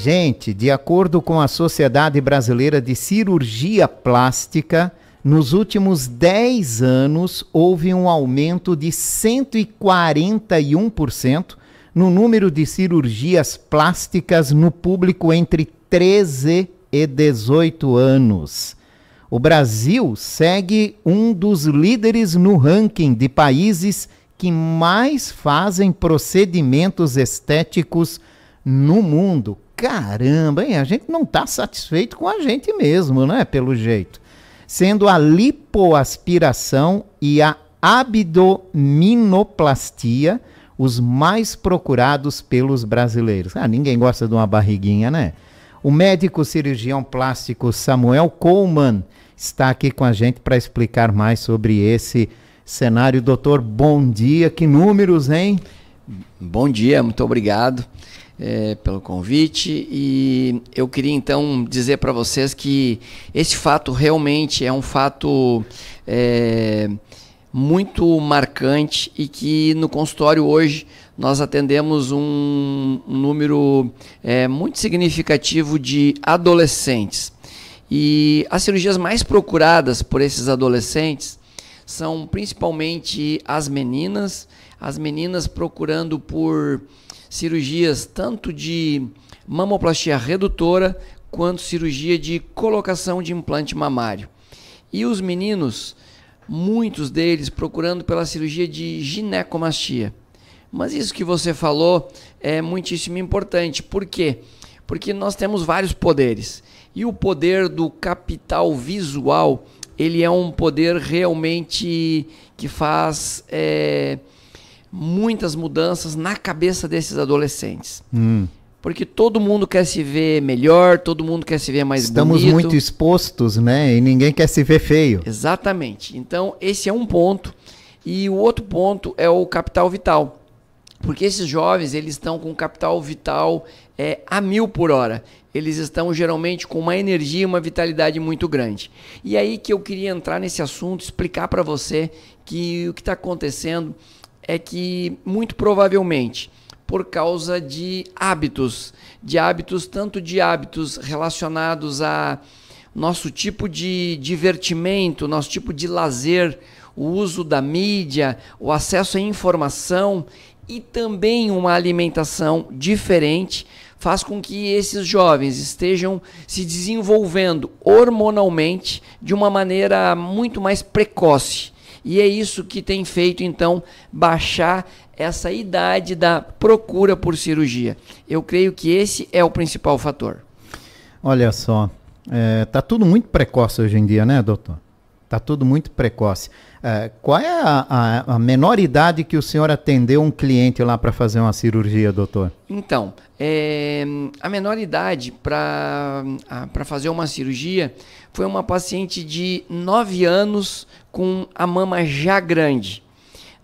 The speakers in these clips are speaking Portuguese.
Gente, de acordo com a Sociedade Brasileira de Cirurgia Plástica, nos últimos 10 anos houve um aumento de 141% no número de cirurgias plásticas no público entre 13 e 18 anos. O Brasil segue um dos líderes no ranking de países que mais fazem procedimentos estéticos no mundo. Caramba, hein? A gente não está satisfeito com a gente mesmo, né? Pelo jeito. Sendo a lipoaspiração e a abdominoplastia os mais procurados pelos brasileiros. Ninguém gosta de uma barriguinha, né? O médico cirurgião plástico Samuel Coleman está aqui com a gente para explicar mais sobre esse cenário. Doutor, bom dia. Que números, hein? Bom dia, muito obrigado pelo convite. E eu queria então dizer para vocês que esse fato realmente é um fato muito marcante e que no consultório hoje nós atendemos um número muito significativo de adolescentes. E as cirurgias mais procuradas por esses adolescentes são principalmente as meninas procurando por cirurgias tanto de mamoplastia redutora quanto cirurgia de colocação de implante mamário. E os meninos, muitos deles procurando pela cirurgia de ginecomastia. Mas isso que você falou é muitíssimo importante. Por quê? Porque nós temos vários poderes. E o poder do capital visual, ele é um poder realmente que faz muitas mudanças na cabeça desses adolescentes. Porque todo mundo quer se ver melhor, todo mundo quer se ver mais bonito. Estamos muito expostos, né? E ninguém quer se ver feio. Exatamente. Então, esse é um ponto. E o outro ponto é o capital vital. Porque esses jovens, eles estão com capital vital a 1000 por hora. Eles estão geralmente com uma energia e uma vitalidade muito grande. E aí que eu queria entrar nesse assunto, explicar para você que o que está acontecendo é que, muito provavelmente, por causa de hábitos, tanto de hábitos relacionados a nosso tipo de divertimento, nosso tipo de lazer, o uso da mídia, o acesso à informação e também uma alimentação diferente, faz com que esses jovens estejam se desenvolvendo hormonalmente de uma maneira muito mais precoce. E é isso que tem feito, então, baixar essa idade da procura por cirurgia. Eu creio que esse é o principal fator. Olha só, tá tudo muito precoce hoje em dia, né, doutor? Tá tudo muito precoce. Qual é a menor idade que o senhor atendeu um cliente lá para fazer uma cirurgia, doutor? Então, a menor idade para fazer uma cirurgia foi uma paciente de 9 anos com a mama já grande.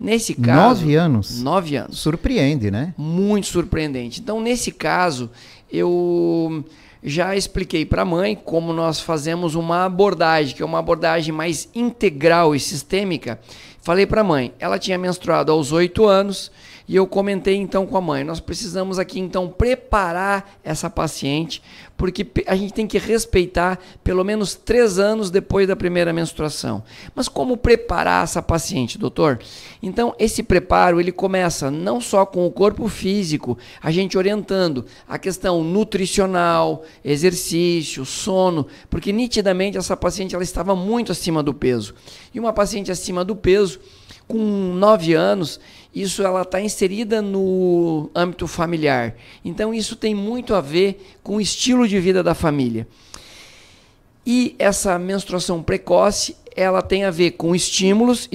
Nesse caso... 9 anos? 9 anos. Surpreende, né? Muito surpreendente. Então, nesse caso, eu já expliquei para a mãe como nós fazemos uma abordagem, que é uma abordagem mais integral e sistêmica. Falei para a mãe, ela tinha menstruado aos 8 anos, e eu comentei então com a mãe, nós precisamos aqui então preparar essa paciente, porque a gente tem que respeitar pelo menos 3 anos depois da primeira menstruação. Mas como preparar essa paciente, doutor? Então esse preparo ele começa não só com o corpo físico, a gente orientando a questão nutricional, exercício, sono, porque nitidamente essa paciente ela estava muito acima do peso. E uma paciente acima do peso, com 9 anos, isso ela está inserida no âmbito familiar. Então isso tem muito a ver com o estilo de vida da família. E essa menstruação precoce, ela tem a ver com estímulos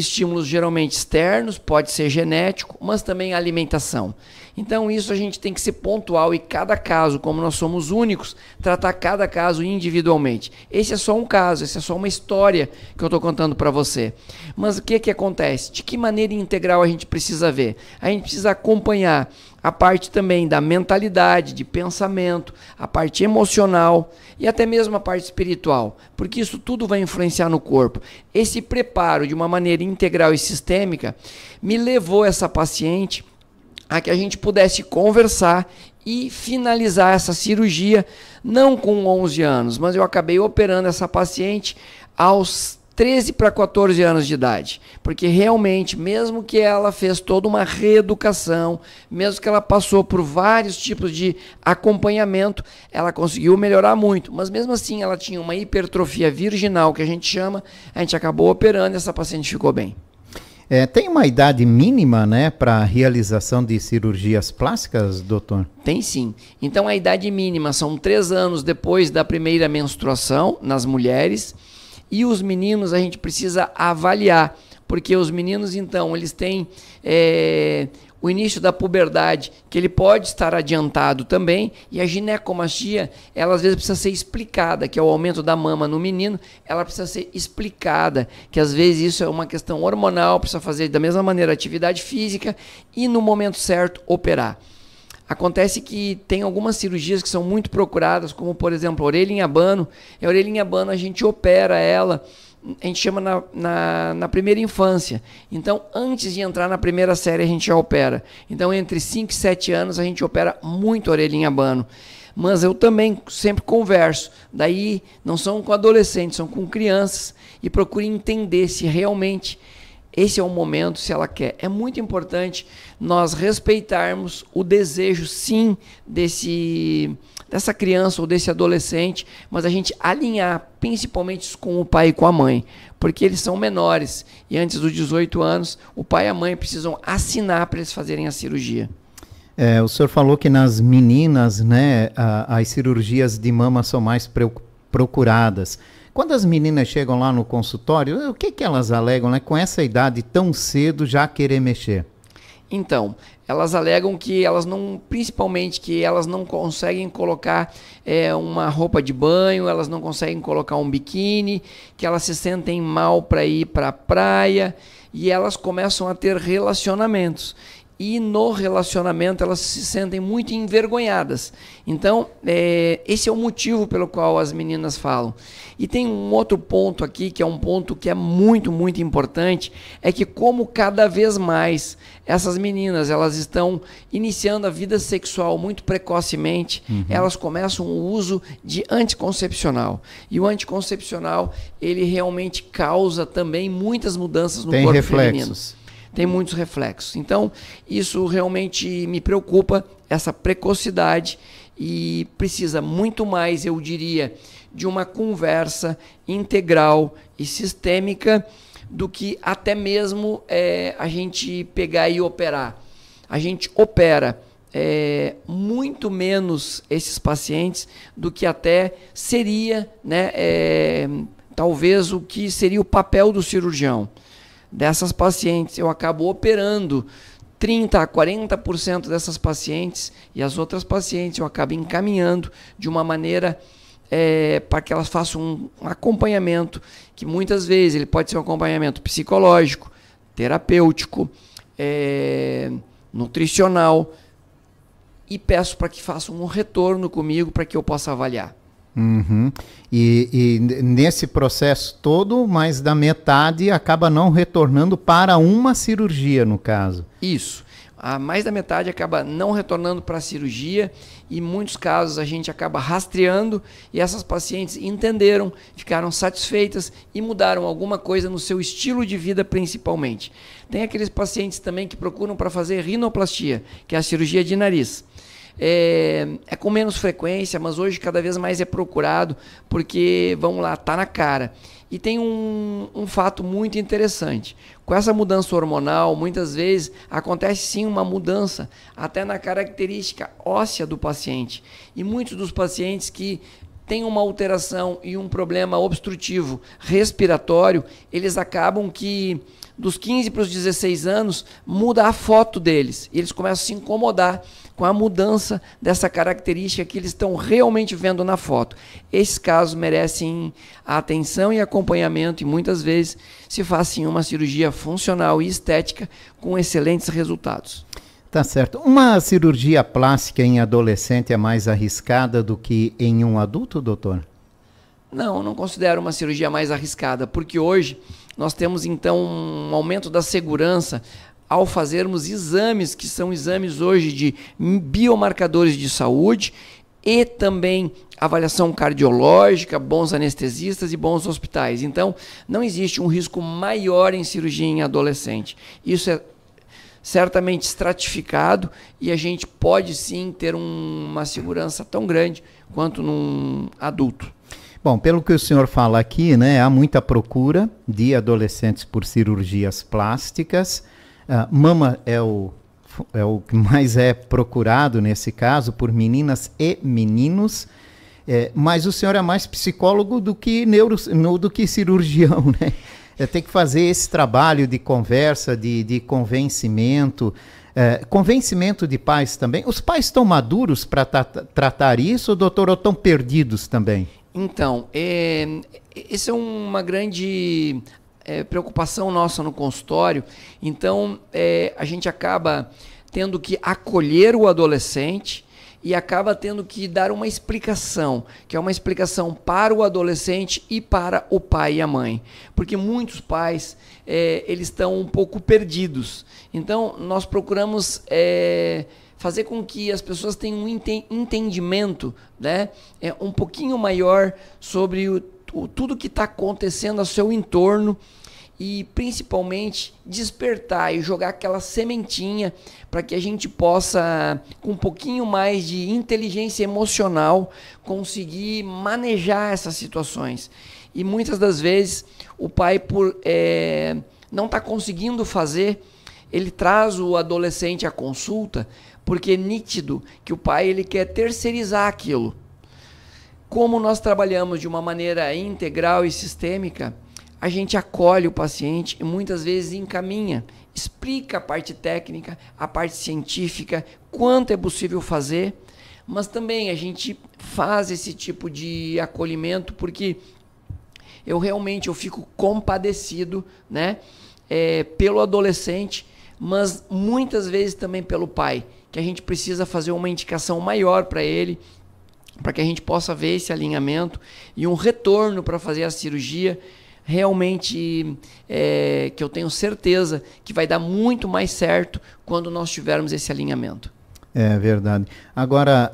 geralmente externos, pode ser genético, mas também alimentação. Então isso a gente tem que ser pontual e cada caso, como nós somos únicos, tratar cada caso individualmente. Esse é só um caso, essa é só uma história que eu estou contando para você. Mas o que acontece? De que maneira integral a gente precisa ver? A gente precisa acompanhar a parte também da mentalidade, de pensamento, a parte emocional e até mesmo a parte espiritual, porque isso tudo vai influenciar no corpo. Esse preparo de uma maneira integral e sistêmica me levou essa paciente a que a gente pudesse conversar e finalizar essa cirurgia, não com 11 anos, mas eu acabei operando essa paciente aos 13 para 14 anos de idade, porque realmente, mesmo que ela fez toda uma reeducação, mesmo que ela passou por vários tipos de acompanhamento, ela conseguiu melhorar muito, mas mesmo assim ela tinha uma hipertrofia virginal, que a gente chama, a gente acabou operando e essa paciente ficou bem. Tem uma idade mínima, né, para realização de cirurgias plásticas, doutor? Tem sim. Então a idade mínima são 3 anos depois da primeira menstruação nas mulheres, e os meninos a gente precisa avaliar, porque os meninos então eles têm o início da puberdade, que ele pode estar adiantado também, e a ginecomastia, ela às vezes precisa ser explicada, que é o aumento da mama no menino, ela precisa ser explicada, que às vezes isso é uma questão hormonal, precisa fazer da mesma maneira atividade física e no momento certo operar. Acontece que tem algumas cirurgias que são muito procuradas, como por exemplo a orelha em abano. A orelha em abano a gente opera ela, a gente chama na primeira infância. Então, antes de entrar na primeira série, a gente já opera. Então, entre 5 e 7 anos, a gente opera muito orelha em abano. Mas eu também sempre converso. Daí, não são com adolescentes, são com crianças. E procuro entender se realmente esse é o momento, se ela quer. É muito importante nós respeitarmos o desejo, sim, dessa criança ou desse adolescente, mas a gente alinhar principalmente com o pai e com a mãe, porque eles são menores e antes dos 18 anos, o pai e a mãe precisam assinar para eles fazerem a cirurgia. O senhor falou que nas meninas, né, as cirurgias de mama são mais procuradas. Quando as meninas chegam lá no consultório, o que elas alegam, né, com essa idade tão cedo já querer mexer? Então, elas alegam que elas não, principalmente que elas não conseguem colocar uma roupa de banho, elas não conseguem colocar um biquíni, que elas se sentem mal para ir para a praia e elas começam a ter relacionamentos. E no relacionamento elas se sentem muito envergonhadas. Então, esse é o motivo pelo qual as meninas falam. E tem um outro ponto aqui, que é um ponto que é muito, muito importante, é que como cada vez mais essas meninas elas estão iniciando a vida sexual muito precocemente, elas começam o uso de anticoncepcional. E o anticoncepcional, ele realmente causa também muitas mudanças no corpo feminino. Tem muitos reflexos. Então, isso realmente me preocupa, essa precocidade, e precisa muito mais, eu diria, de uma conversa integral e sistêmica do que até mesmo a gente pegar e operar. A gente opera muito menos esses pacientes do que até seria, né, talvez o que seria o papel do cirurgião. Dessas pacientes, eu acabo operando 30% a 40% dessas pacientes e as outras pacientes eu acabo encaminhando de uma maneira para que elas façam um acompanhamento, que muitas vezes ele pode ser um acompanhamento psicológico, terapêutico, nutricional, e peço para que façam um retorno comigo para que eu possa avaliar. E nesse processo todo, mais da metade acaba não retornando para uma cirurgia, no caso. Isso. Mais da metade acaba não retornando para a cirurgia e em muitos casos a gente acaba rastreando e essas pacientes entenderam, ficaram satisfeitas e mudaram alguma coisa no seu estilo de vida principalmente. Tem aqueles pacientes também que procuram para fazer rinoplastia, que é a cirurgia de nariz. É com menos frequência, mas hoje cada vez mais é procurado, porque, vamos lá, tá na cara. E tem um fato muito interessante. Com essa mudança hormonal, muitas vezes acontece sim uma mudança até na característica óssea do paciente. E muitos dos pacientes que têm uma alteração e um problema obstrutivo respiratório, eles acabam que dos 15 para os 16 anos, muda a foto deles. E eles começam a se incomodar com a mudança dessa característica que eles estão realmente vendo na foto. Esses casos merecem atenção e acompanhamento e muitas vezes se faz sim uma cirurgia funcional e estética com excelentes resultados. Tá certo. Uma cirurgia plástica em adolescente é mais arriscada do que em um adulto, doutor? Não considero uma cirurgia mais arriscada, porque hoje nós temos então um aumento da segurança. ao fazermos exames, que são exames hoje de biomarcadores de saúde e também avaliação cardiológica, bons anestesistas e bons hospitais. Então, não existe um risco maior em cirurgia em adolescente. Isso é certamente estratificado e a gente pode sim ter uma segurança tão grande quanto num adulto. Bom, pelo que o senhor fala aqui, né, há muita procura de adolescentes por cirurgias plásticas. Mama é o que mais é procurado nesse caso, por meninas e meninos. Mas o senhor é mais psicólogo do que do que cirurgião, né? Tem que fazer esse trabalho de conversa, de convencimento. Convencimento de pais também. Os pais estão maduros para tratar isso, doutor, ou estão perdidos também? Então, essa é uma grande preocupação nossa no consultório. Então, a gente acaba tendo que acolher o adolescente e acaba tendo que dar uma explicação, que é uma explicação para o adolescente e para o pai e a mãe. Porque muitos pais, eles estão um pouco perdidos. Então, nós procuramos fazer com que as pessoas tenham um entendimento, né, um pouquinho maior sobre tudo que está acontecendo ao seu entorno e principalmente despertar e jogar aquela sementinha para que a gente possa, com um pouquinho mais de inteligência emocional, conseguir manejar essas situações. E muitas das vezes o pai, por não estar conseguindo fazer, ele traz o adolescente à consulta porque é nítido que o pai ele quer terceirizar aquilo. Como nós trabalhamos de uma maneira integral e sistêmica, a gente acolhe o paciente e muitas vezes encaminha, explica a parte técnica, a parte científica, quanto é possível fazer, mas também a gente faz esse tipo de acolhimento porque eu fico compadecido, né, pelo adolescente, mas muitas vezes também pelo pai, que a gente precisa fazer uma indicação maior para ele, para que a gente possa ver esse alinhamento e um retorno para fazer a cirurgia realmente que eu tenho certeza que vai dar muito mais certo quando nós tivermos esse alinhamento. É verdade. Agora,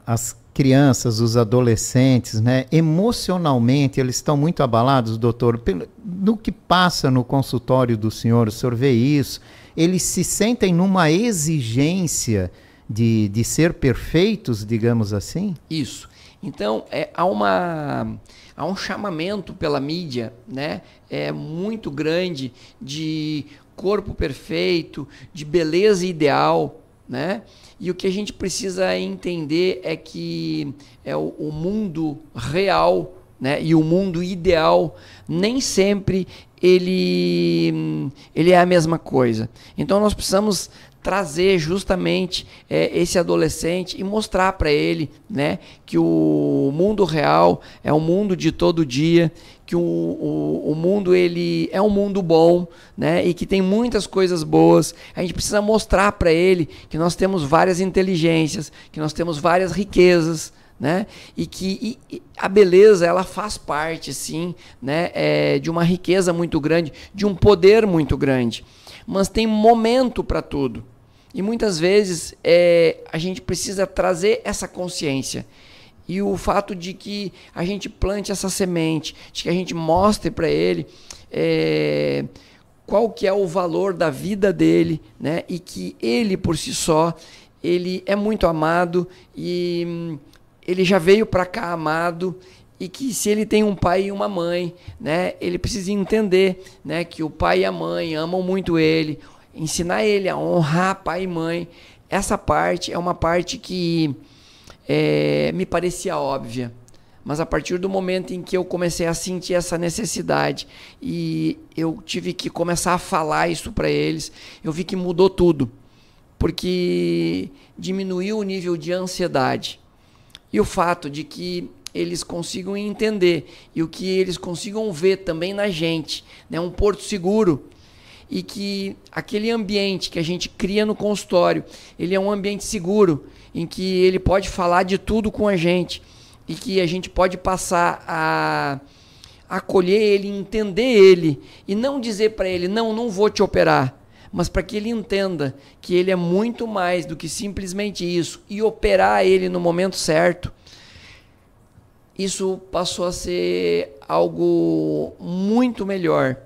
as crianças, os adolescentes, né, emocionalmente, eles estão muito abalados, doutor, no que passa no consultório do senhor, o senhor vê isso, eles se sentem numa exigência de ser perfeitos, digamos assim? Isso. Então, há um chamamento pela mídia, né, muito grande de corpo perfeito, de beleza ideal, né? E o que a gente precisa entender é que o mundo real, né, e o mundo ideal nem sempre ele é a mesma coisa. Então nós precisamos trazer justamente esse adolescente e mostrar para ele, né, que o mundo real é um mundo de todo dia, que o mundo ele é um mundo bom, né, e que tem muitas coisas boas. A gente precisa mostrar para ele que nós temos várias inteligências, que nós temos várias riquezas, né, e que a beleza ela faz parte, sim, né, de uma riqueza muito grande, de um poder muito grande, mas tem momento para tudo. E muitas vezes a gente precisa trazer essa consciência. E o fato de que a gente plante essa semente, de que a gente mostre para ele qual que é o valor da vida dele, né? E que ele, por si só, ele é muito amado e ele já veio para cá amado. E que se ele tem um pai e uma mãe, né? Ele precisa entender, né, que o pai e a mãe amam muito ele, ensinar ele a honrar pai e mãe. Essa parte é uma parte que me parecia óbvia, mas a partir do momento em que eu comecei a sentir essa necessidade e eu tive que começar a falar isso para eles, eu vi que mudou tudo, porque diminuiu o nível de ansiedade e o fato de que eles consigam entender e o que eles consigam ver também na gente, né, um porto seguro. E que aquele ambiente que a gente cria no consultório, ele é um ambiente seguro, em que ele pode falar de tudo com a gente, e que a gente pode passar a acolher ele, entender ele, e não dizer para ele, não vou te operar, mas para que ele entenda que ele é muito mais do que simplesmente isso e operar ele no momento certo. Isso passou a ser algo muito melhor,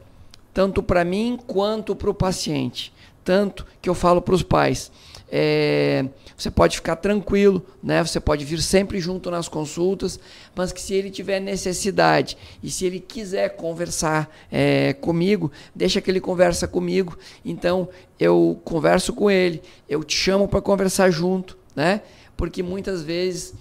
tanto para mim quanto para o paciente. Tanto que eu falo para os pais, você pode ficar tranquilo, né? Você pode vir sempre junto nas consultas, mas que se ele tiver necessidade e se ele quiser conversar comigo, deixa que ele conversa comigo. Então eu converso com ele, eu te chamo para conversar junto, né? Porque muitas vezes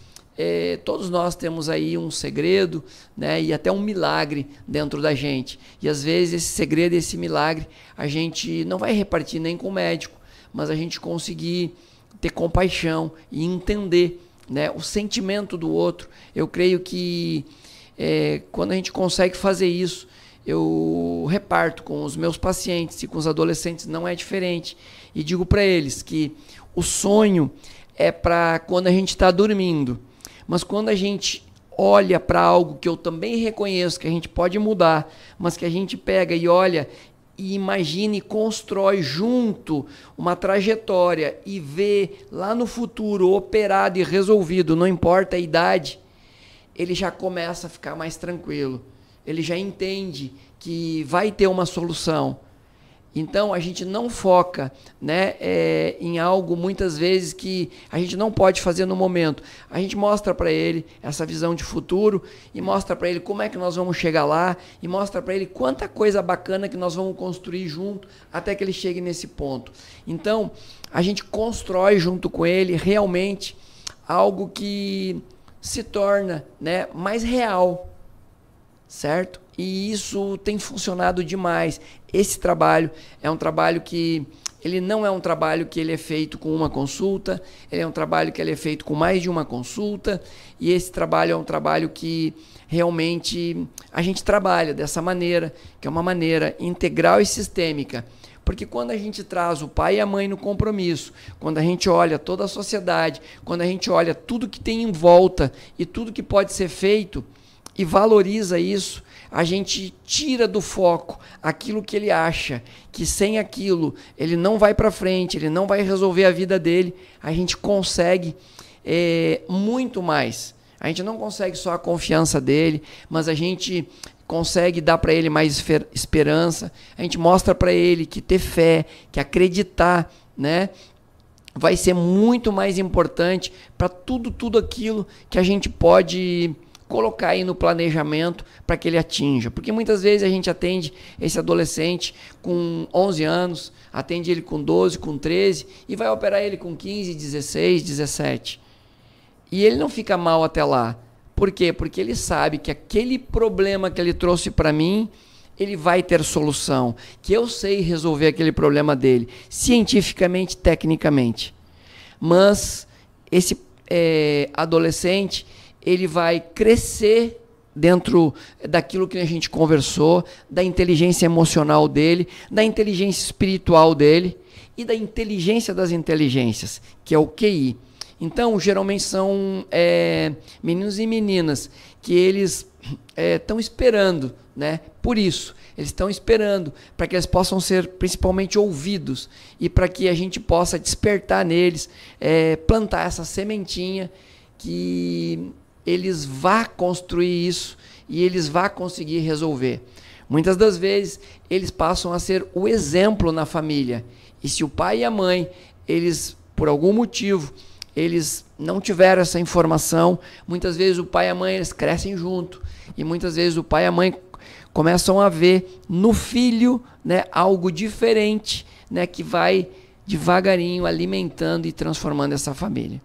todos nós temos aí um segredo, né, e até um milagre dentro da gente. E às vezes esse segredo, esse milagre, a gente não vai repartir nem com o médico, mas a gente conseguir ter compaixão e entender, né, o sentimento do outro. Eu creio que quando a gente consegue fazer isso, eu reparto com os meus pacientes e com os adolescentes, não é diferente. E digo para eles que o sonho é para quando a gente está dormindo. Mas quando a gente olha para algo que eu também reconheço que a gente pode mudar, mas que a gente pega e olha e imagina e constrói junto uma trajetória e vê lá no futuro operado e resolvido, não importa a idade, ele já começa a ficar mais tranquilo. Ele já entende que vai ter uma solução. Então a gente não foca, né, em algo muitas vezes que a gente não pode fazer no momento. A gente mostra para ele essa visão de futuro e mostra para ele como é que nós vamos chegar lá e mostra para ele quanta coisa bacana que nós vamos construir junto até que ele chegue nesse ponto. Então a gente constrói junto com ele realmente algo que se torna, né, mais real, certo? E isso tem funcionado demais. Esse trabalho é um trabalho que ele não é um trabalho que ele é feito com uma consulta, ele é um trabalho que ele é feito com mais de uma consulta, e esse trabalho é um trabalho que realmente a gente trabalha dessa maneira, que é uma maneira integral e sistêmica. Porque quando a gente traz o pai e a mãe no compromisso, quando a gente olha toda a sociedade, quando a gente olha tudo que tem em volta e tudo que pode ser feito e valoriza isso, a gente tira do foco aquilo que ele acha que sem aquilo ele não vai para frente, ele não vai resolver a vida dele. A gente consegue muito mais. A gente não consegue só a confiança dele, mas a gente consegue dar para ele mais esperança. A gente mostra para ele que ter fé, que acreditar, né, vai ser muito mais importante para tudo aquilo que a gente pode colocar aí no planejamento para que ele atinja. Porque muitas vezes a gente atende esse adolescente com 11 anos, atende ele com 12, com 13 e vai operar ele com 15, 16, 17. E ele não fica mal até lá. Por quê? Porque ele sabe que aquele problema que ele trouxe para mim, ele vai ter solução. Que eu sei resolver aquele problema dele, cientificamente, tecnicamente. Mas esse adolescente, ele vai crescer dentro daquilo que a gente conversou, da inteligência emocional dele, da inteligência espiritual dele e da inteligência das inteligências, que é o QI. Então, geralmente são meninos e meninas que eles estão esperando, né? Por isso, eles estão esperando para que eles possam ser principalmente ouvidos e para que a gente possa despertar neles, plantar essa sementinha que eles vão construir isso e eles vão conseguir resolver. Muitas das vezes, eles passam a ser o exemplo na família. E se o pai e a mãe, eles, por algum motivo, eles não tiveram essa informação, muitas vezes o pai e a mãe, eles crescem junto. E muitas vezes o pai e a mãe começam a ver no filho, né, algo diferente, né, que vai devagarinho alimentando e transformando essa família.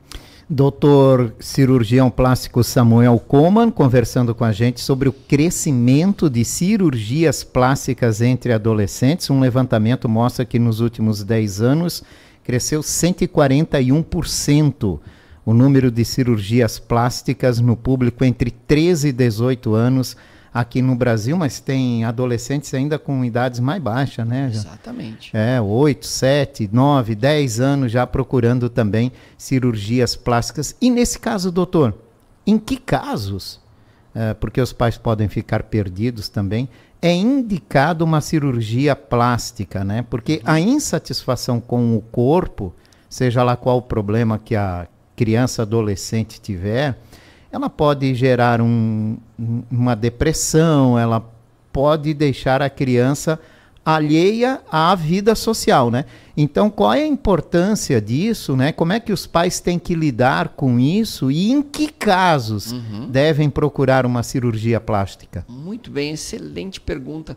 Doutor cirurgião plástico Samuel Coman conversando com a gente sobre o crescimento de cirurgias plásticas entre adolescentes. Um levantamento mostra que nos últimos 10 anos cresceu 141% o número de cirurgias plásticas no público entre 13 e 18 anos aqui no Brasil, mas tem adolescentes ainda com idades mais baixas, né? Exatamente. 8, 7, 9, 10 anos já procurando também cirurgias plásticas. E nesse caso, doutor, em que casos porque os pais podem ficar perdidos também, é indicado uma cirurgia plástica, né? Porque a insatisfação com o corpo, seja lá qual o problema que a criança adolescente tiver, ela pode gerar uma depressão, ela pode deixar a criança alheia à vida social, né? Então, qual é a importância disso, né? Como é que os pais têm que lidar com isso e em que casos devem procurar uma cirurgia plástica? Muito bem, excelente pergunta.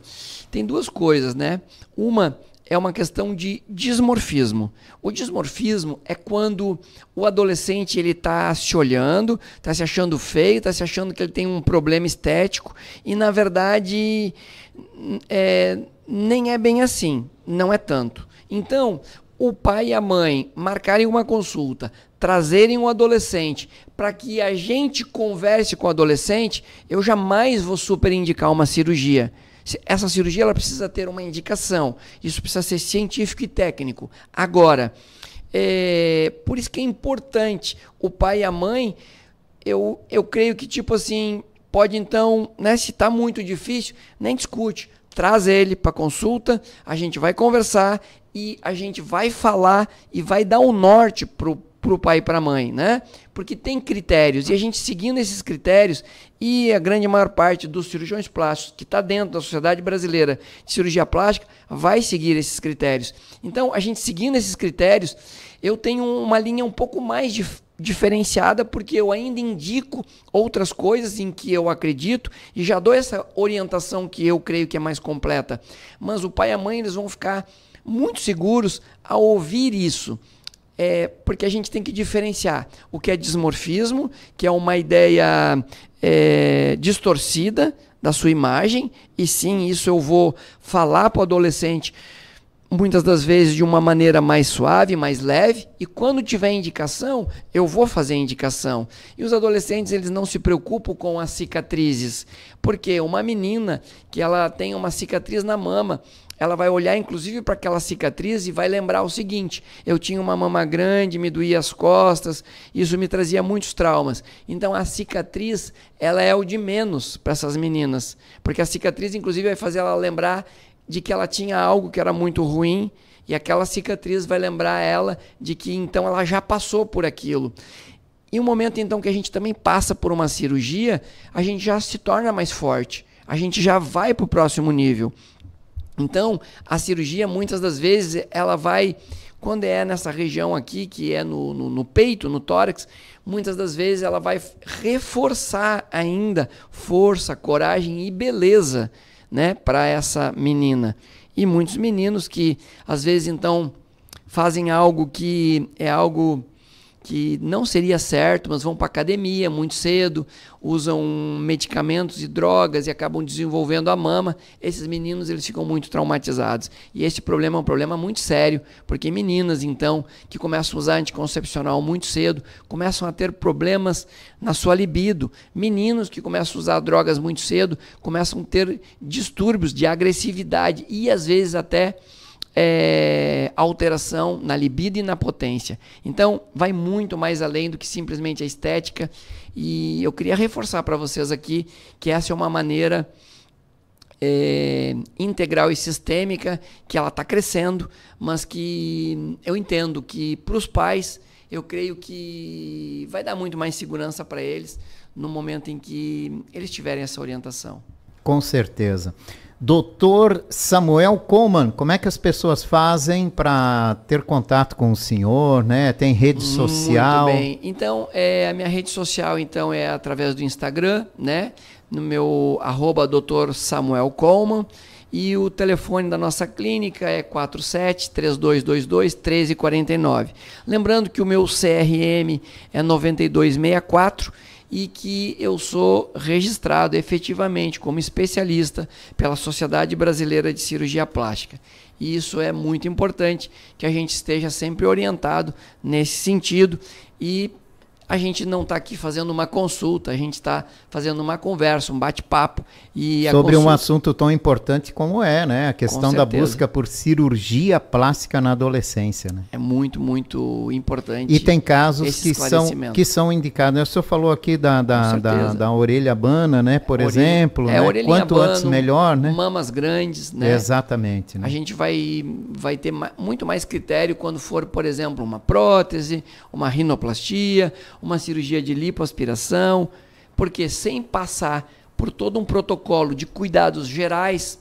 Tem duas coisas, né? Uma é uma questão de dismorfismo. O dismorfismo é quando o adolescente ele está se olhando, está se achando feio, está se achando que ele tem um problema estético e, na verdade, nem é bem assim, não é tanto. Então, o pai e a mãe marcarem uma consulta, trazerem um adolescente para que a gente converse com o adolescente, eu jamais vou super indicar uma cirurgia. Essa cirurgia ela precisa ter uma indicação, isso precisa ser científico e técnico. Agora, por isso que é importante o pai e a mãe, eu creio que tipo assim, pode então, né, se está muito difícil, nem discute, traz ele para consulta, a gente vai conversar e a gente vai falar e vai dar o norte pro pai e para a mãe, né? Porque tem critérios e a gente seguindo esses critérios e a grande maior parte dos cirurgiões plásticos que está dentro da Sociedade Brasileira de Cirurgia Plástica vai seguir esses critérios. Então, a gente seguindo esses critérios, eu tenho uma linha um pouco mais diferenciada porque eu ainda indico outras coisas em que eu acredito e já dou essa orientação que eu creio que é mais completa. Mas o pai e a mãe eles vão ficar muito seguros ao ouvir isso. Porque a gente tem que diferenciar o que é dismorfismo, que é uma ideia distorcida da sua imagem, e sim, isso eu vou falar para o adolescente muitas das vezes de uma maneira mais suave, mais leve, e quando tiver indicação, eu vou fazer a indicação. E os adolescentes, eles não se preocupam com as cicatrizes, porque uma menina que ela tem uma cicatriz na mama, ela vai olhar inclusive para aquela cicatriz e vai lembrar o seguinte: eu tinha uma mama grande, me doía as costas, isso me trazia muitos traumas. Então a cicatriz, ela é o de menos para essas meninas, porque a cicatriz inclusive vai fazer ela lembrar de que ela tinha algo que era muito ruim e aquela cicatriz vai lembrar ela de que então ela já passou por aquilo. E o momento então que a gente também passa por uma cirurgia, a gente já se torna mais forte, a gente já vai para o próximo nível. Então, a cirurgia, muitas das vezes, ela vai, quando é nessa região aqui, que é no peito, no tórax, muitas das vezes ela vai reforçar ainda força, coragem e beleza, né, para essa menina. E muitos meninos que, às vezes, então, fazem algo que é algo que não seria certo, mas vão para a academia muito cedo, usam medicamentos e drogas e acabam desenvolvendo a mama. Esses meninos eles ficam muito traumatizados. E esse problema é um problema muito sério, porque meninas, então, que começam a usar anticoncepcional muito cedo, começam a ter problemas na sua libido. Meninos que começam a usar drogas muito cedo, começam a ter distúrbios de agressividade e, às vezes, até alteração na libido e na potência. Então, vai muito mais além do que simplesmente a estética. E eu queria reforçar para vocês aqui que essa é uma maneira integral e sistêmica, que ela está crescendo, mas que eu entendo que para os pais, eu creio que vai dar muito mais segurança para eles no momento em que eles tiverem essa orientação. Com certeza. Dr. Samuel Coleman, como é que as pessoas fazem para ter contato com o senhor, né? Tem rede social? Muito bem. Então, a minha rede social então é através do Instagram, né? No meu @Dr. Samuel Coleman. E o telefone da nossa clínica é 47-3222-1349. Lembrando que o meu CRM é 9264 e que eu sou registrado efetivamente como especialista pela Sociedade Brasileira de Cirurgia Plástica. E isso é muito importante, que a gente esteja sempre orientado nesse sentido. E a gente não está aqui fazendo uma consulta, a gente está fazendo uma conversa, um bate-papo. Sobre um assunto tão importante como né? A questão da busca por cirurgia plástica na adolescência, né? É muito, muito importante. E tem casos que são indicados. O senhor falou aqui da orelha abana, né? Por exemplo, né? Quanto antes melhor, né? Mamas grandes, né? Exatamente. Né? A gente vai ter muito mais critério quando for, por exemplo, uma prótese, uma rinoplastia, uma cirurgia de lipoaspiração, porque sem passar por todo um protocolo de cuidados gerais,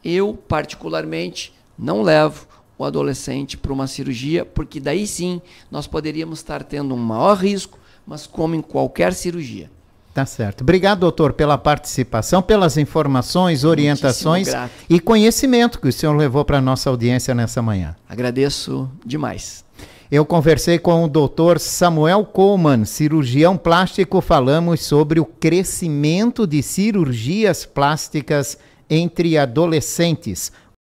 eu particularmente não levo o adolescente para uma cirurgia, porque daí sim nós poderíamos estar tendo um maior risco, mas como em qualquer cirurgia. Tá certo. Obrigado, doutor, pela participação, pelas informações, orientações e conhecimento que o senhor levou para a nossa audiência nessa manhã. Agradeço demais. Eu conversei com o Dr. Samuel Coleman, cirurgião plástico. Falamos sobre o crescimento de cirurgias plásticas entre adolescentes.